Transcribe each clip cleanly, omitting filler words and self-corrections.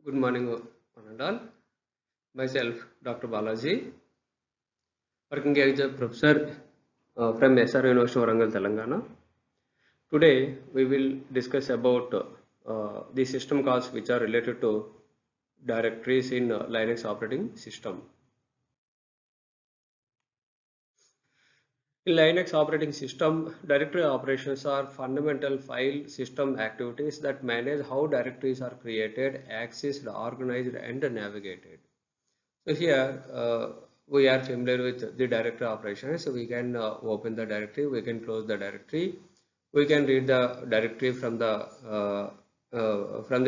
Good morning, one and all. Myself, Dr. Balaji, working as a professor from SR University, Warangal, Telangana. Today, we will discuss about the system calls which are related to directories in Linux operating system. In Linux operating system, directory operations are fundamental file system activities that manage how directories are created, accessed, organized, and navigated. So here we are familiar with the directory operations. So we can open the directory, we can close the directory, we can read the directory from the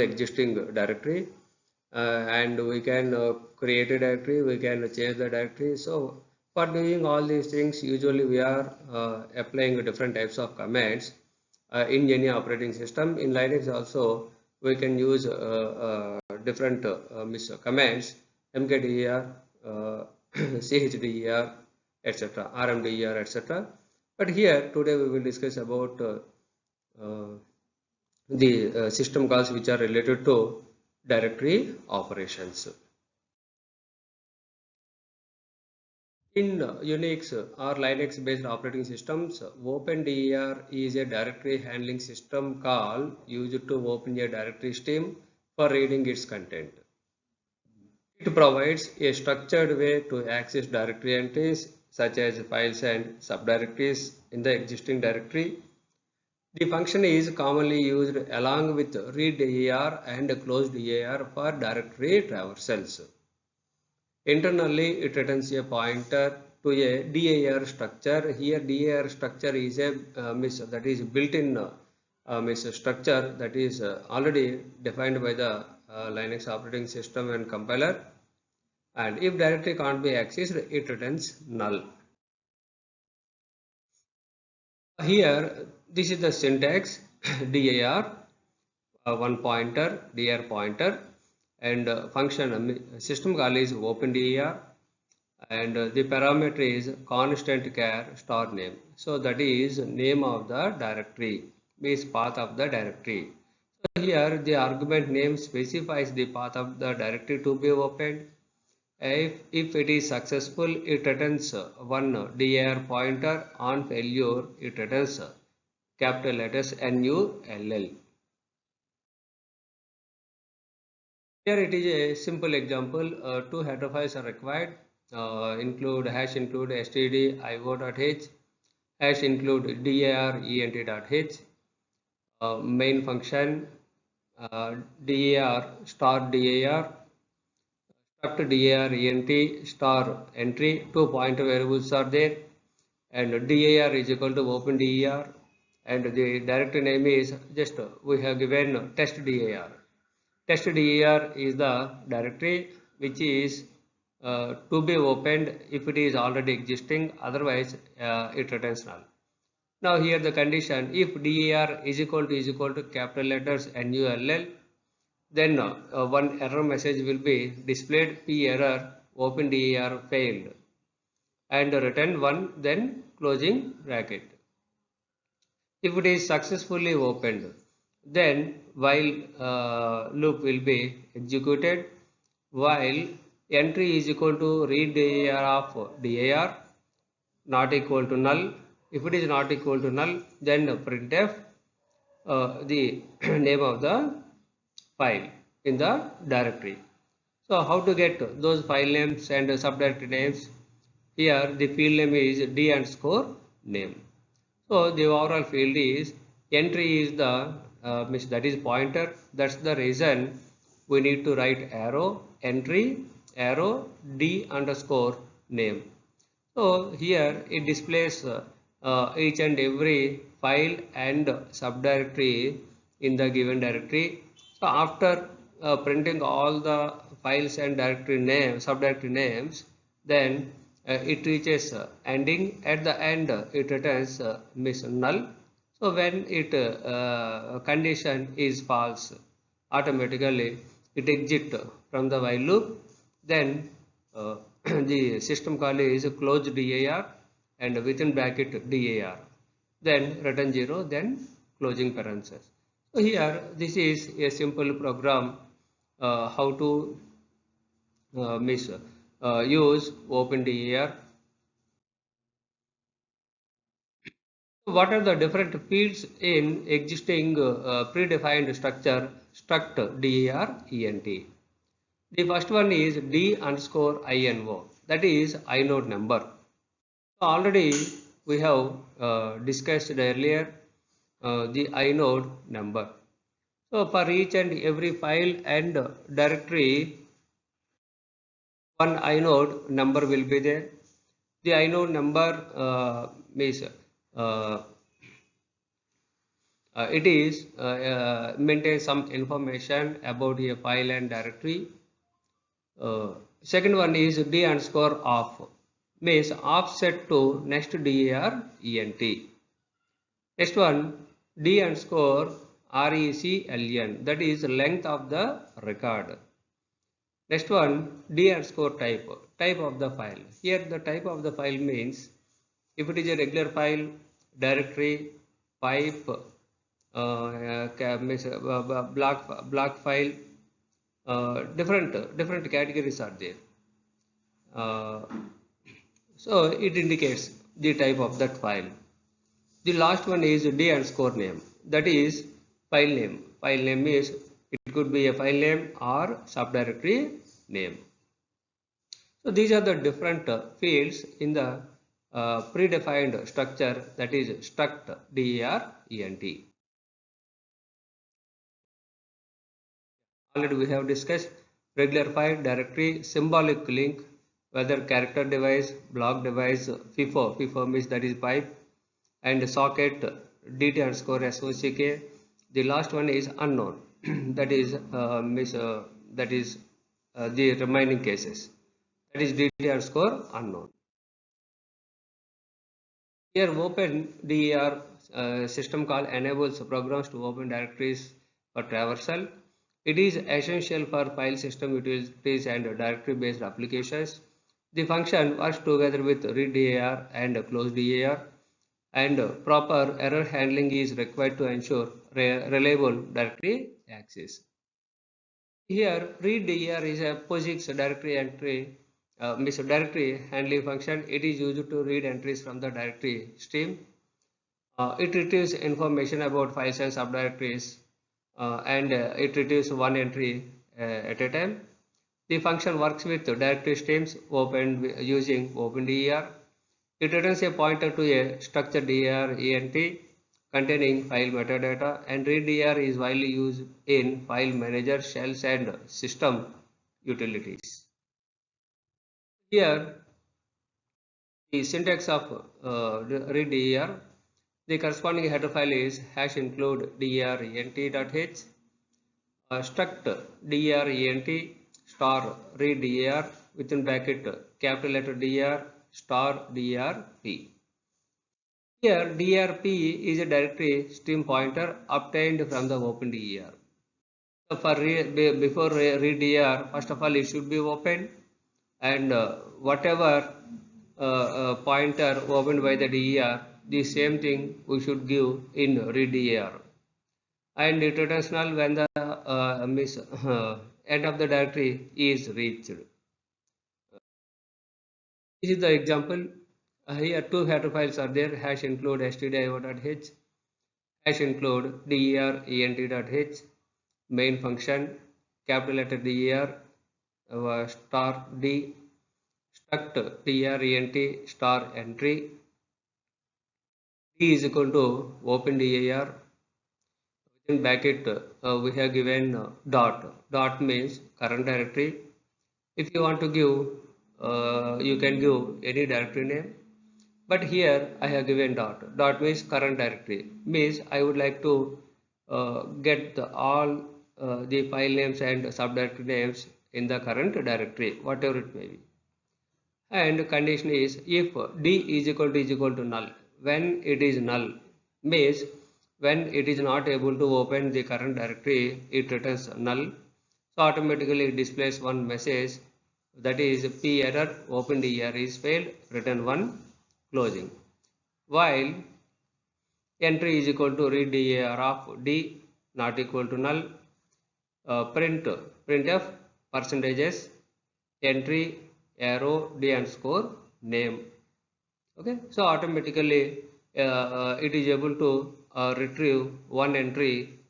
existing directory, and we can create a directory, we can change the directory. So for doing all these things, usually we are applying different types of commands in any operating system. In Linux also, we can use different commands, mkdir, chdr, etc., rmdir, etc. But here today we will discuss about the system calls which are related to directory operations. In Unix or Linux based operating systems, OpenDIR is a directory handling system call used to open a directory stream for reading its content. It provides a structured way to access directory entries such as files and subdirectories in the existing directory. The function is commonly used along with readdir and closedir for directory traversals. Internally, it returns a pointer to a dir structure. Here, dir structure is a that is built-in structure that is already defined by the Linux operating system and compiler. And if directory can't be accessed, it returns null. Here, this is the syntax dir, one pointer, dir pointer, and function system call is opendir, and the parameter is constant char star name. So that is name of the directory, means path of the directory. So here the argument name specifies the path of the directory to be opened. If it is successful, it returns one dir pointer. On failure, it returns capital letters NULL. Here it is a simple example. Two header files are required. Include stdio.h, hash include dirent.h, main function dir star dir, struct dirent star entry. Two pointer variables are there, and dir is equal to open dir, and the directory name is just we have given test dir. Test dir is the directory which is to be opened if it is already existing, otherwise it returns null. Now here the condition, if dir is equal to capital letters NULL, then one error message will be displayed, p error, open dir failed, and return 1, then closing bracket. If it is successfully opened, then while loop will be executed, while entry is equal to read dir of dir not equal to null. If it is not equal to null, then printf the name of the file in the directory. So how to get those file names and subdirectory names? Here the field name is d underscore name. So the overall field is entry is the that is pointer. That's the reason we need to write arrow entry arrow d underscore name. So here it displays each and every file and subdirectory in the given directory. So after printing all the files and directory names, subdirectory names, then it reaches ending. At the end, it returns miss null. So when it condition is false, automatically it exits from the while loop. Then the system call is close dir and within bracket dir, then return 0, then closing parenthesis. So here this is a simple program how to use OpenDAR. What are the different fields in existing predefined structure struct DAR ENT? The first one is D underscore INO, that is inode number. So already we have discussed earlier the inode number. So for each and every file and directory, one inode number will be there. The inode number means it is maintains some information about a file and directory. Second one is D underscore off, means offset to next DAR ENT. Next one, D underscore RECLN, that is length of the record. Next one, D underscore type of the file. Here the type of the file means if it is a regular file, directory, pipe, block file, different categories are there. So it indicates the type of that file. The last one is D underscore name, that is file name. File name is, it could be a file name or subdirectory name. So these are the different fields in the predefined structure, that is struct DAR ENT. Already we have discussed regular file, directory, symbolic link, whether character device, block device, FIFO means that is pipe, and socket DT underscore SOCK. The last one is unknown, that is the remaining cases, that is DT underscore unknown. Here OpenDAR system call enables programs to open directories for traversal. It is essential for file system utilities and directory based applications. The function works together with readDAR and closeDAR, and proper error handling is required to ensure reliable directory access. Here readDAR is a POSIX directory entry directory handling function. It is used to read entries from the directory stream. It retrieves information about files and subdirectories, and it retrieves one entry at a time. The function works with directory streams opened using OpenDAR. It returns a pointer to a structured DAR ENT containing file metadata, and readDAR is widely used in file manager, shells, and system utilities. Here the syntax of readDAR, the corresponding header file is #include DAR ENT.h, struct DAR ENT star readDAR within bracket capital letter DR star DRP. Here DRP is a directory stream pointer obtained from the OpenDAR. So before readDAR, first of all it should be opened, and whatever pointer opened by the DER, the same thing we should give in readDAR, and it returns null when the end of the directory is reached. This is the example. Here two header files are there, #include stdio.h, #include der ent.h, main function, capital letter DER, star D, struct der ent star entry, D is equal to OpenDAR, within bracket we have given dot means current directory. If you want to give, you can give any directory name, but here I have given dot means current directory, means I would like to get all the file names and subdirectory names in the current directory, whatever it may be. And condition is if D is equal to null. When it is null means when it is not able to open the current directory, it returns null. So automatically it displays one message, that is P error, OpenDAR is failed, return 1, closing. While entry is equal to readDAR of D not equal to null, printf percentages entry arrow d underscore name. Okay, so automatically it is able to retrieve one entry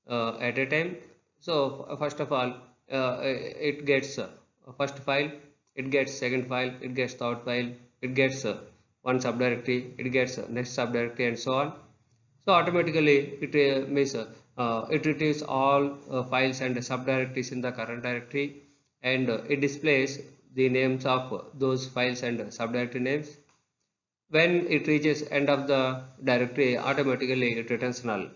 at a time. So first of all, it gets first file, it gets second file, it gets third file, it gets one subdirectory, it gets next subdirectory, and so on. So automatically it means it retrieves all files and subdirectories in the current directory, and it displays the names of those files and subdirectory names. When it reaches end of the directory, automatically it returns null.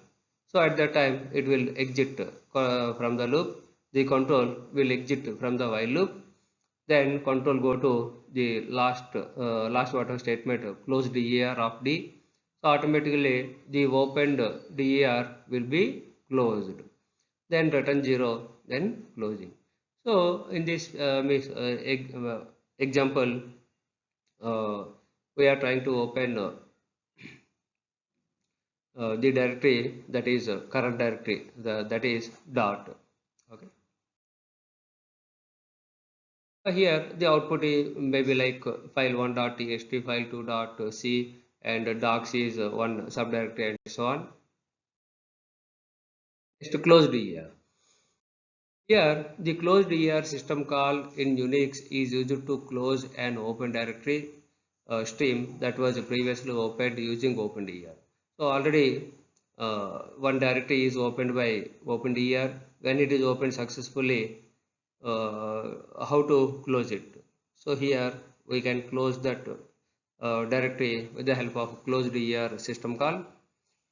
So at that time it will exit from the loop. The control will exit from the while loop. Then control go to the last button statement, close DER of D. So automatically the opened DER will be closed. Then return 0, then closing. So in this example, we are trying to open the directory that is current directory, that is dot. Okay. Here the output is maybe like file1.txt, file2.c, and docs is one subdirectory, and so on. Next, closed ER. Here the closed ER system call in Unix is used to close an open directory stream that was previously opened using OpenDER. So already one directory is opened by OpenDER. When it is opened successfully, how to close it? So here we can close that directory with the help of closed ER system call.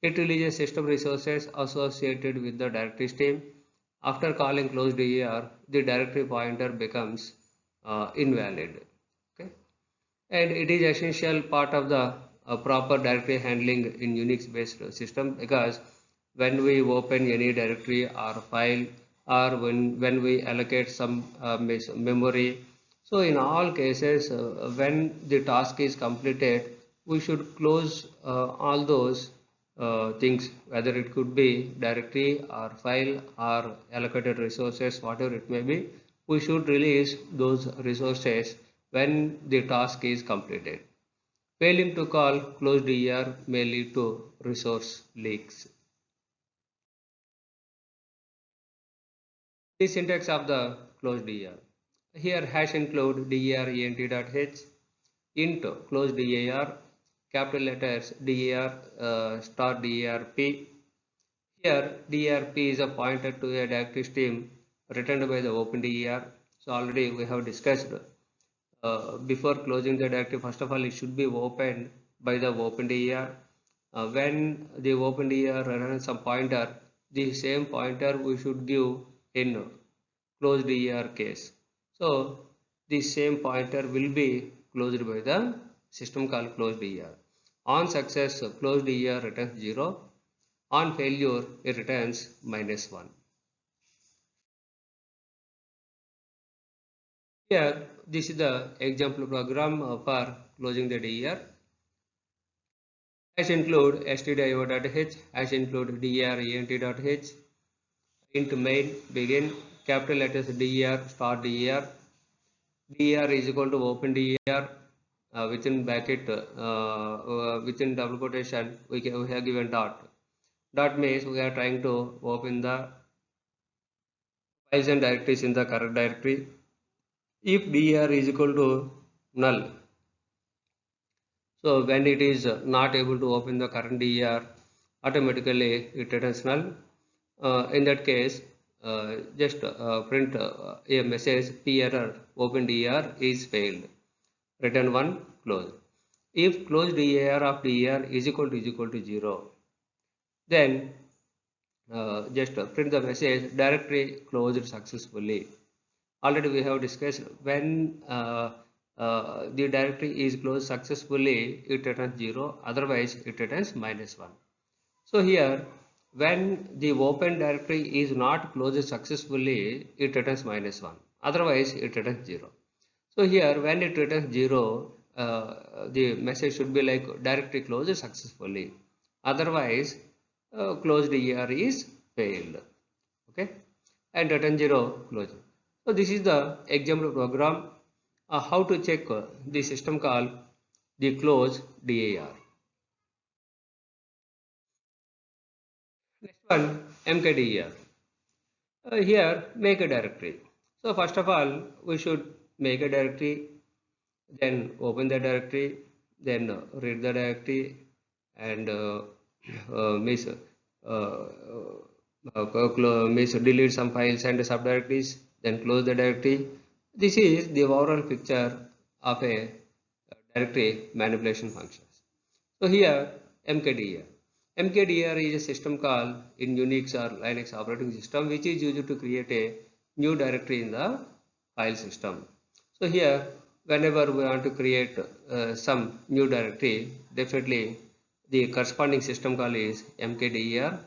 It releases system resources associated with the directory stream. After calling closed ER, the directory pointer becomes invalid. Okay, and it is essential part of the proper directory handling in Unix based system, because when we open any directory or file, or when we allocate some memory, so in all cases when the task is completed, we should close all those things, whether it could be directory or file or allocated resources, whatever it may be. We should release those resources when the task is completed. Failing to call closed ER may lead to resource leaks. The syntax of the closed ER. Here hash include der ent.h, int closed ER, capital letters der star derp. Here derp is a pointer to a directory stream returned by the OpenDER. So already we have discussed before closing the directory, first of all it should be opened by the OpenDER. When the OpenDER runs some pointer, the same pointer we should give in closed ER case. So the same pointer will be closed by the system call closed ER. On success, closed ER returns 0. On failure, it returns -1. Here, this is the example program for closing the DER. Hash include stdio.h, hash include der.ent.h, int main begin, capital letters der star der, der is equal to open der, within bracket, within double quotation we have given dot. Dot means we are trying to open the files and directories in the current directory. If der is equal to null, so when it is not able to open the current der, automatically it returns null. In that case, just print a message p error open der is failed. Return 1 close. If closed der of der is equal to 0, then just print the message directory closed successfully. Already we have discussed when the directory is closed successfully, it returns 0, otherwise it returns -1. So here, when the open directory is not closed successfully, it returns -1, otherwise it returns 0. So here, when it returns 0, the message should be like directory closed successfully, otherwise closed ER is failed. Okay. and return 0 close. So this is the example program how to check the system call the close DAR. Next one, mkdir. Here make a directory. So first of all we should make a directory, then open the directory, then read the directory and miss delete some files and subdirectories, then close the directory. This is the overall picture of a directory manipulation functions. So here mkdir. Mkdir is a system call in Unix or Linux operating system which is used to create a new directory in the file system. So here whenever we want to create some new directory, definitely the corresponding system call is mkdir.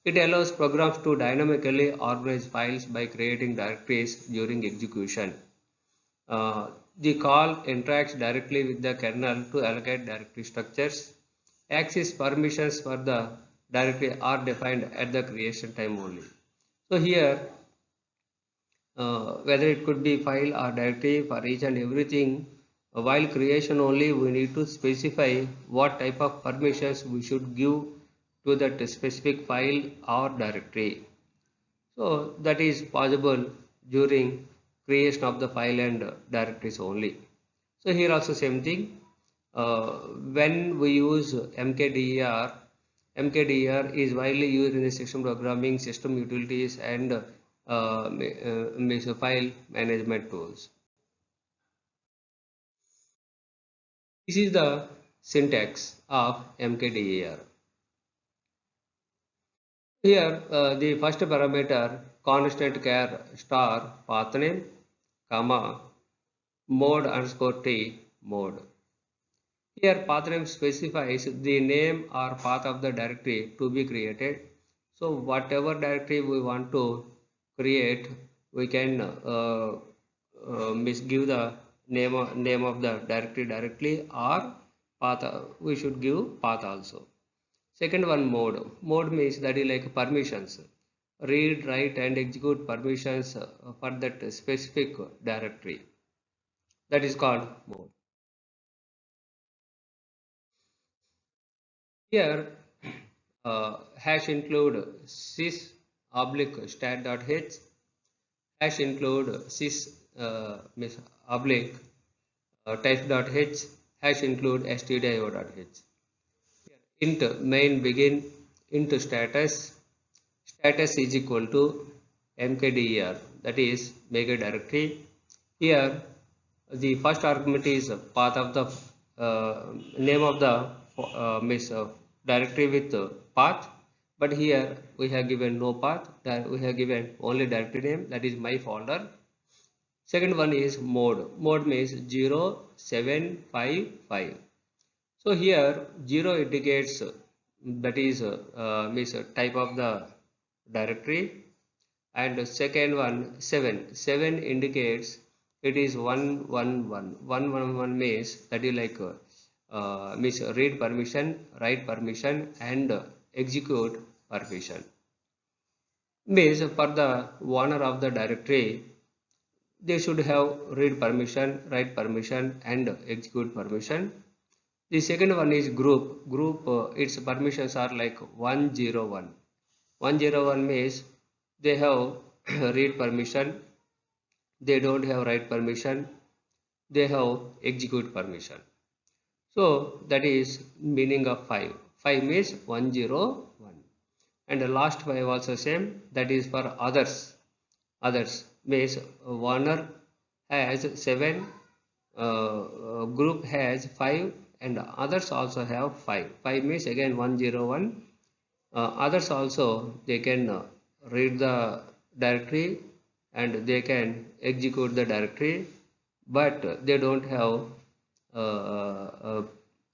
It allows programs to dynamically organize files by creating directories during execution. The call interacts directly with the kernel to allocate directory structures. Access permissions for the directory are defined at the creation time only. So here whether it could be file or directory for each and everything, while creation only we need to specify what type of permissions we should give to that specific file or directory. So that is possible during creation of the file and directories only. So here also same thing. When we use mkdir, mkdir is widely used in the system programming, system utilities and file management tools. This is the syntax of mkdir. Here the first parameter constant char star path name comma mode underscore t mode. Here path name specifies the name or path of the directory to be created. So whatever directory we want to create, we can give the name of the directory directly, or path we should give path also. Second one, mode. Mode means that is like permissions. Read, write and execute permissions for that specific directory. That is called mode. Here hash include sys oblique stat.h, hash include sys oblique type.h, hash include stdio.h. Int main begin int status is equal to mkdir, that is make a directory. Here the first argument is path of the name of the directory with path, but here we have given no path, that we have given only directory name, that is my folder. Second one is mode. Mode means 0755. So here 0 indicates that is means type of the directory, and second one 7 indicates it is 111. 111 means that is like means read permission, write permission and execute permission. Means for the owner of the directory, they should have read permission, write permission and execute permission. The second one is group. Group its permissions are like 101. 101 means they have read permission, they don't have write permission, they have execute permission. So that is meaning of 5. 5 means 101. And the last 5 also same, that is for others. Others means owner has 7, group has 5 and others also have 5. 5 means again 101. Others also they can read the directory and they can execute the directory, but they don't have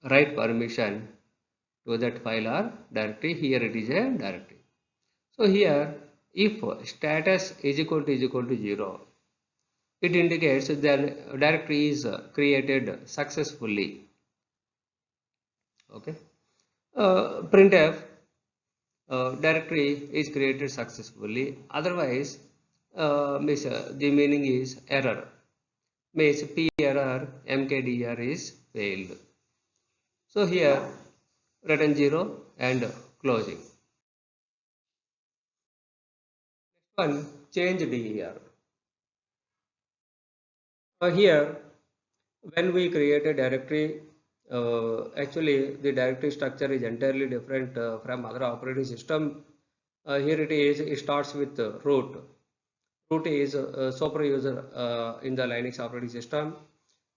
write permission to that file or directory. Here it is a directory. So here if status is equal to 0, it indicates that directory is created successfully. Okay. Printf directory is created successfully. Otherwise, the meaning is error. Means p error mkdir is failed. So here return 0 and closing. Next one, change dir. Here when we create a directory, actually the directory structure is entirely different from other operating system. Here it starts with root. Root is a super user in the Linux operating system,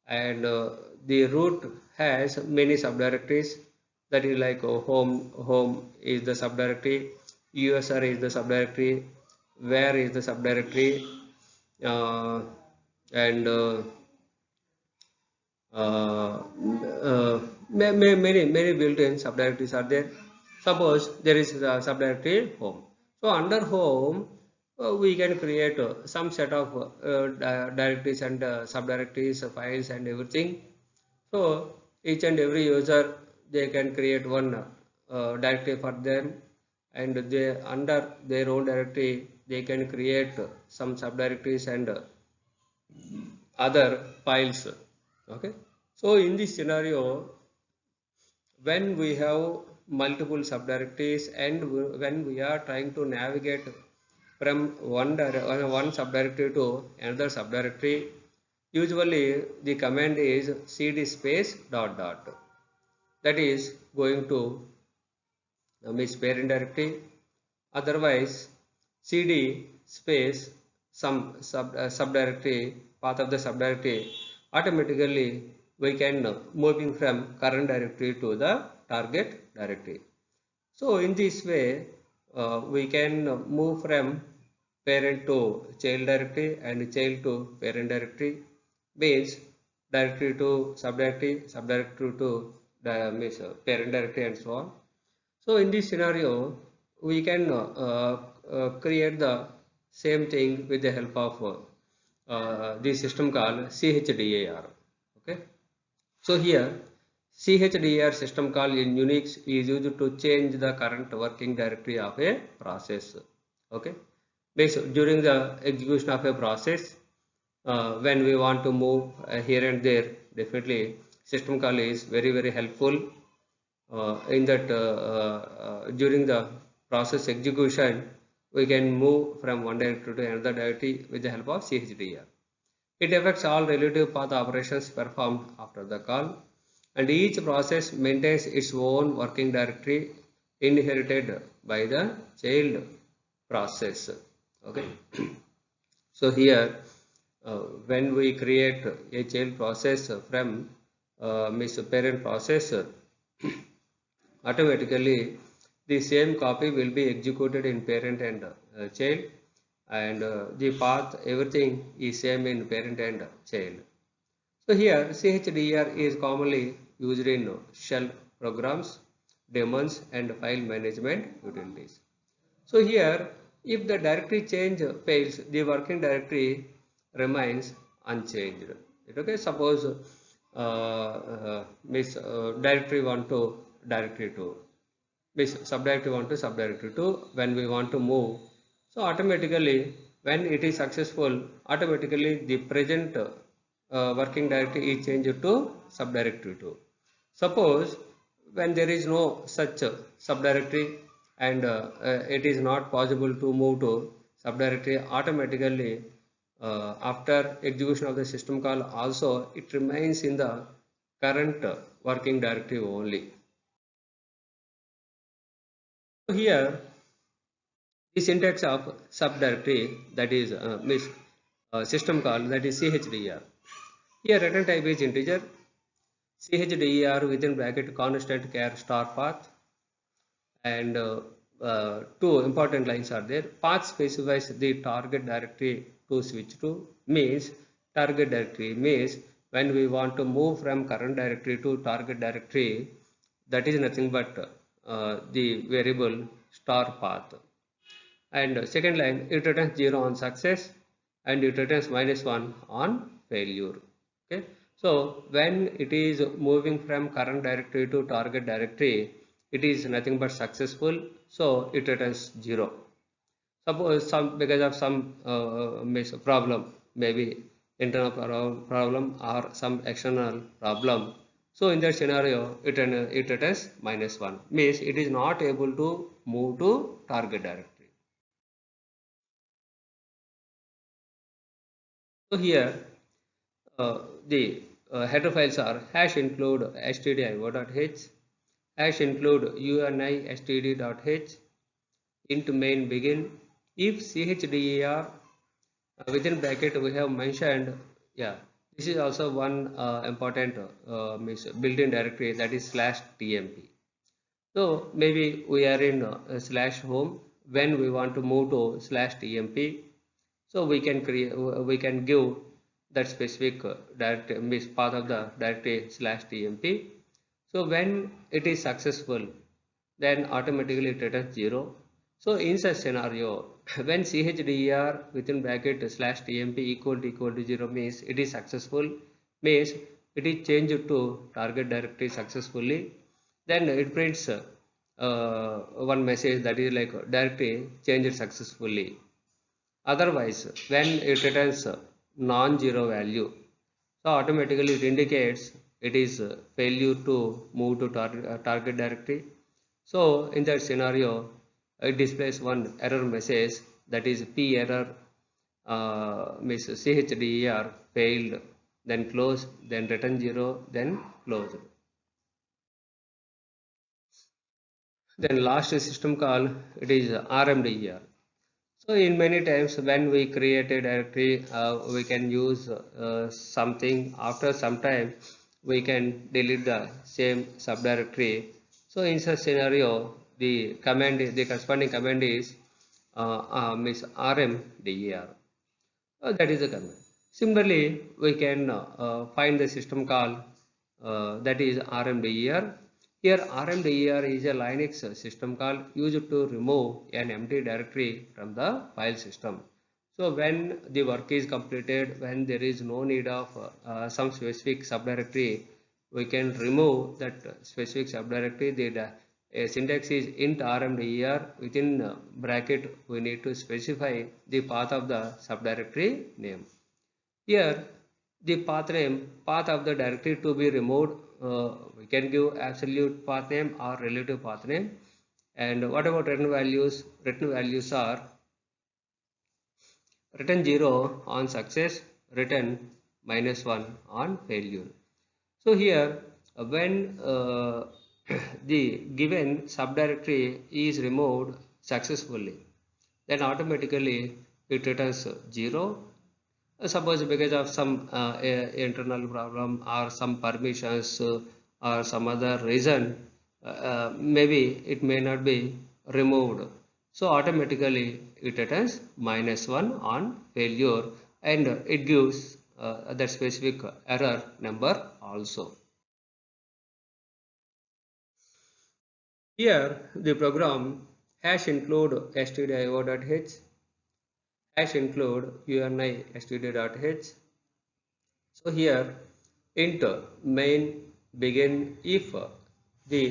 and the root has many subdirectories. That is like home is the subdirectory, usr is the subdirectory, where is the subdirectory, uh, and many built-in subdirectories are there. Suppose there is a subdirectory home. So under home, we can create some set of directories and subdirectories, files and everything. So each and every user, they can create one directory for them, and they under their own directory they can create some subdirectories and other files. Okay, so in this scenario, when we have multiple subdirectories and when we are trying to navigate from one subdirectory to another subdirectory, usually the command is cd space dot dot, that is going to means parent directory. Otherwise cd space some subdirectory, path of the subdirectory, automatically we can moving from current directory to the target directory. So in this way we can move from parent to child directory and child to parent directory, means directory to subdirectory, subdirectory to means parent directory and so on. So in this scenario, we can create the same thing with the help of the system called CHDAR. Okay. So here CHDAR system call in Unix is used to change the current working directory of a process. Okay. Based during the execution of a process, when we want to move here and there, definitely system call is very helpful. In that during the process execution, we can move from one directory to another directory with the help of CHDR. It affects all relative path operations performed after the call, and each process maintains its own working directory inherited by the child process. Okay. So here when we create a child process from means parent process, automatically the same copy will be executed in parent and child, and the path everything is same in parent and child. So here CHDR is commonly used in shell programs, daemons and file management utilities. So here if the directory change fails, the working directory remains unchanged. Okay, suppose directory 1 to directory 2, means subdirectory 1 to subdirectory 2, when we want to move, so automatically when it is successful, automatically the present working directory is changed to subdirectory 2. Suppose when there is no such subdirectory and it is not possible to move to subdirectory, automatically after execution of the system call also it remains in the current working directory only. So here the syntax of subdirectory, that is system call, that is CHDR. Here return type is integer, CHDR within bracket constant char star path, and two important lines are there. Path specifies the target directory to switch to, means target directory means when we want to move from current directory to target directory, that is nothing but the variable star path. And second line, it returns 0 on success and it returns -1 on failure. Okay. So when it is moving from current directory to target directory, it is nothing but successful. so it returns 0. Suppose because of some problem, maybe internal problem or some external problem. So in that scenario, it returns -1, means it is not able to move to target directory. So here the header files are hash include stdio.h, hash include unistd.h, int main begin. If chdir within bracket we have mentioned, yeah, this is also one important built-in directory, that is /tmp. So maybe we are in /home. When we want to move to /tmp, so we can create, we can give that specific directory path of the directory /tmp. So when it is successful, then automatically it returns 0. So in such scenario, when chdir within bracket /tmp equal to 0 means it is successful, means it is changed to target directory successfully. Then it prints one message, that is like directory changed successfully. Otherwise, when it returns non-zero value, so automatically it indicates it is failure to move to target directory. So in that scenario, it displays one error message, that is p error, means chdr failed, then close, then return 0, then close. Then last system call, it is rmdir. So in many times when we create a directory, we can use something. After some time, we can delete the same subdirectory. So in such scenario, the command, the corresponding command is means rmdir. That is the command. Similarly, we can find the system call, that is rmdir. Here rmdir is a Linux system call used to remove an empty directory from the file system. So when the work is completed, when there is no need of some specific subdirectory, we can remove that specific subdirectory. The syntax is int rmdir, within bracket we need to specify the path of the subdirectory name. Here the path of the directory to be removed, we can give absolute path name or relative path name. And what about return values? Return values are return 0 on success, return -1 on failure. So here when the given subdirectory is removed successfully, then automatically it returns 0. Suppose because of some internal problem or some permissions or some other reason, maybe it may not be removed. So automatically it returns -1 on failure, and it gives that specific error number also. Here the program hash include stdio.h, hash include unistd.h. So here int main begin. If the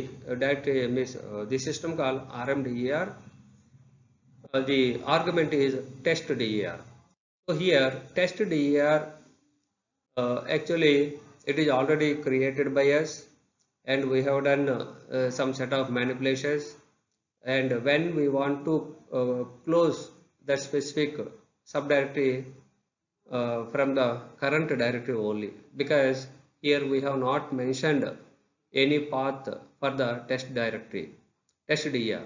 directory means the system call rmdir, the argument is testdir. So here testdir, actually it is already created by us, and we have done some set of manipulations. And when we want to close that specific subdirectory from the current directory only, because here we have not mentioned any path for the test directory, testdir.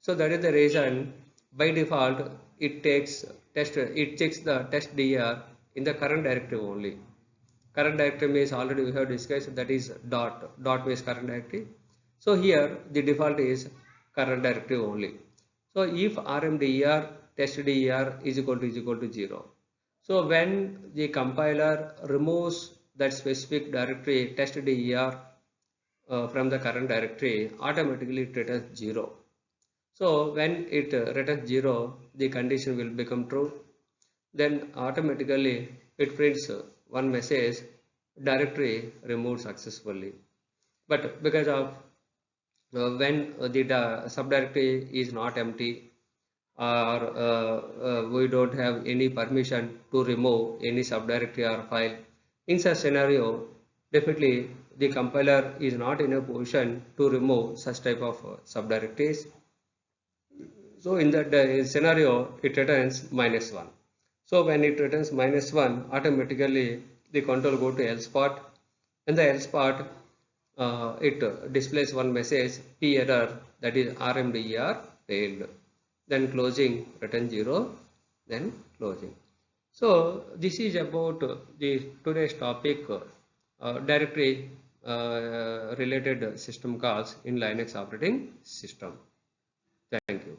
So that is the reason by default it checks the testdir in the current directory only. Current directory means already we have discussed, that is dot means current directory. So here the default is current directory only. So if rmdir testdir is equal to 0, so when the compiler removes that specific directory testdir from the current directory, automatically it returns 0. So when it returns 0, the condition will become true. Then automatically it prints one message, directory removed successfully. But because of when the subdirectory is not empty, or we don't have any permission to remove any subdirectory or file. In such scenario, definitely the compiler is not in a position to remove such type of subdirectories. So in that scenario, it returns -1. So when it returns -1, automatically the control go to else part. In the else part, it displays one message P error, that is RMDER failed. Then closing, return 0, then closing. So this is about the today's topic, directory related system calls in Linux operating system. Thank you.